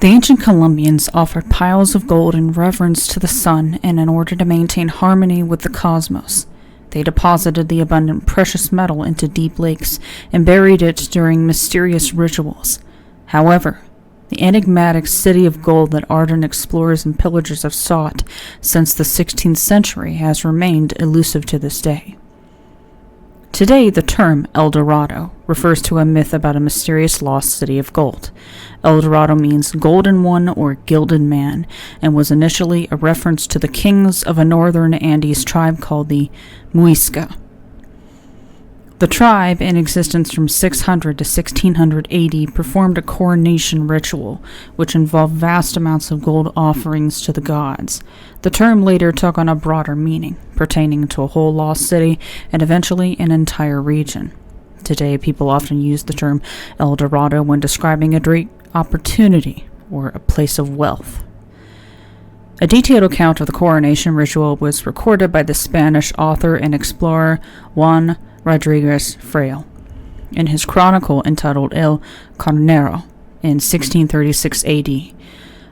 The ancient Colombians offered piles of gold in reverence to the sun and in order to maintain harmony with the cosmos. They deposited the abundant precious metal into deep lakes and buried it during mysterious rituals. However, the enigmatic city of gold that ardent explorers and pillagers have sought since the 16th century has remained elusive to this day. Today, the term El Dorado refers to a myth about a mysterious lost city of gold. El Dorado means golden one or gilded man, and was initially a reference to the kings of a northern Andes tribe called the Muisca. The tribe, in existence from 600 to 1600 AD, performed a coronation ritual, which involved vast amounts of gold offerings to the gods. The term later took on a broader meaning, pertaining to a whole lost city and eventually an entire region. Today, people often use the term El Dorado when describing a great opportunity or a place of wealth. A detailed account of the coronation ritual was recorded by the Spanish author and explorer Juan Rodriguez Fraile in his chronicle entitled El Carnero in 1636 AD.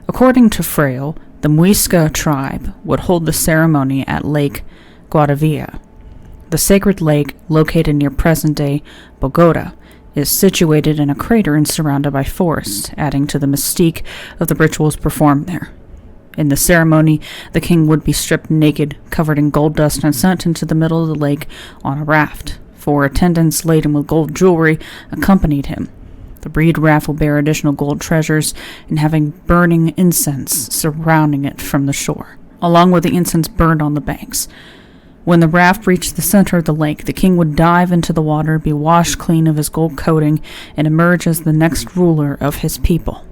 According to Fraile, the Muisca tribe would hold the ceremony at Lake Guadavia. The sacred lake, located near present-day Bogota, is situated in a crater and surrounded by forests, adding to the mystique of the rituals performed there. In the ceremony, the king would be stripped naked, covered in gold dust, and sent into the middle of the lake on a raft. 4 attendants laden with gold jewelry accompanied him. The reed raft will bear additional gold treasures and having burning incense surrounding it from the shore, along with the incense burned on the banks. When the raft reached the center of the lake, the king would dive into the water, be washed clean of his gold coating, and emerge as the next ruler of his people.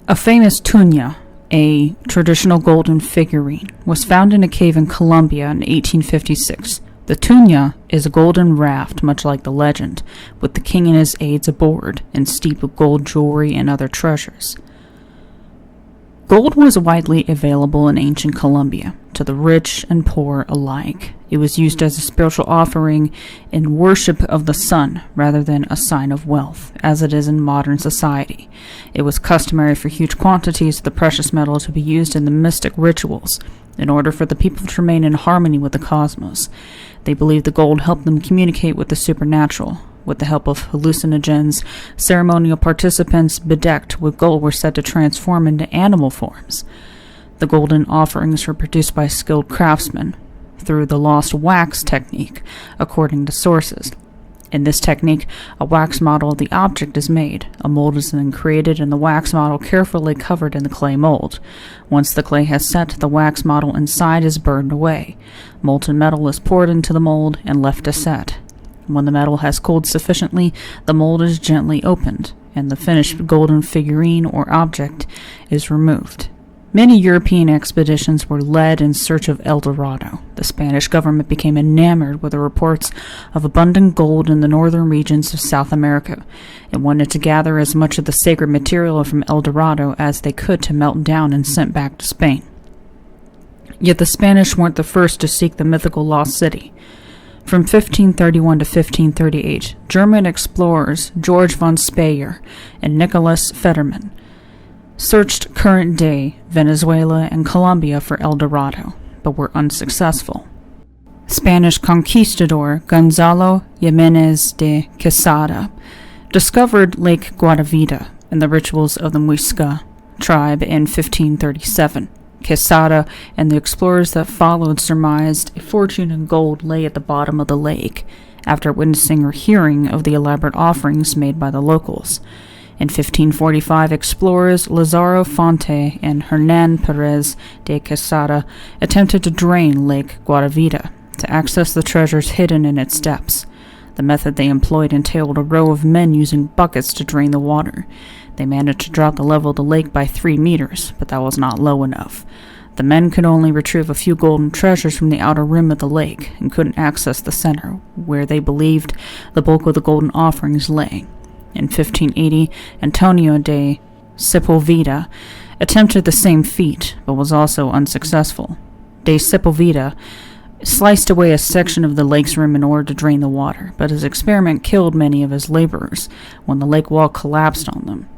A famous tuña, a traditional golden figurine, was found in a cave in Colombia in 1856. The tuña is a golden raft, much like the legend, with the king and his aides aboard, and steeped with gold jewelry and other treasures. Gold was widely available in ancient Colombia, to the rich and poor alike. It was used as a spiritual offering in worship of the sun, rather than a sign of wealth, as it is in modern society. It was customary for huge quantities of the precious metal to be used in the mystic rituals, in order for the people to remain in harmony with the cosmos. They believed the gold helped them communicate with the supernatural. With the help of hallucinogens, ceremonial participants bedecked with gold were said to transform into animal forms. The golden offerings were produced by skilled craftsmen through the lost wax technique, according to sources. In this technique, a wax model of the object is made. A mold is then created and the wax model carefully covered in the clay mold. Once the clay has set, the wax model inside is burned away. Molten metal is poured into the mold and left to set. When the metal has cooled sufficiently, the mold is gently opened, and the finished golden figurine or object is removed. Many European expeditions were led in search of El Dorado. The Spanish government became enamored with the reports of abundant gold in the northern regions of South America. It wanted to gather as much of the sacred material from El Dorado as they could to melt down and sent back to Spain. Yet the Spanish weren't the first to seek the mythical lost city. From 1531 to 1538, German explorers George von Speyer and Nicholas Federmann searched current-day Venezuela and Colombia for El Dorado, but were unsuccessful. Spanish conquistador Gonzalo Jimenez de Quesada discovered Lake Guadavita and the rituals of the Muisca tribe in 1537. Quesada and the explorers that followed surmised a fortune in gold lay at the bottom of the lake, after witnessing or hearing of the elaborate offerings made by the locals. In 1545, explorers Lazaro Fonte and Hernan Perez de Quesada attempted to drain Lake Guadavita to access the treasures hidden in its depths. The method they employed entailed a row of men using buckets to drain the water. They managed to drop the level of the lake by 3 meters, but that was not low enough. The men could only retrieve a few golden treasures from the outer rim of the lake and couldn't access the center, where they believed the bulk of the golden offerings lay. In 1580, Antonio de Sepulveda attempted the same feat, but was also unsuccessful. De Sepulveda sliced away a section of the lake's rim in order to drain the water, but his experiment killed many of his laborers when the lake wall collapsed on them.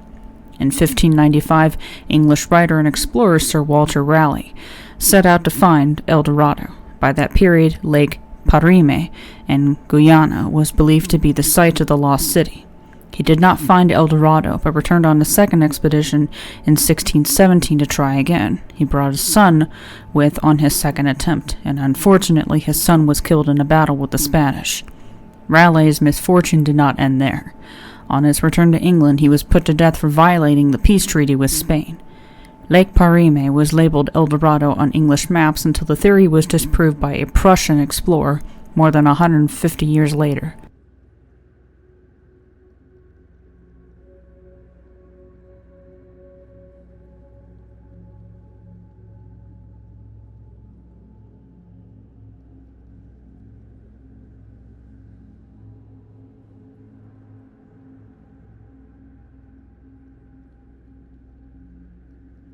In 1595, English writer and explorer Sir Walter Raleigh set out to find El Dorado. By that period, Lake Parime in Guyana was believed to be the site of the lost city. He did not find El Dorado, but returned on a second expedition in 1617 to try again. He brought his son with on his second attempt, and unfortunately his son was killed in a battle with the Spanish. Raleigh's misfortune did not end there. On his return to England, he was put to death for violating the peace treaty with Spain. Lake Parime was labeled El Dorado on English maps until the theory was disproved by a Prussian explorer more than 150 years later.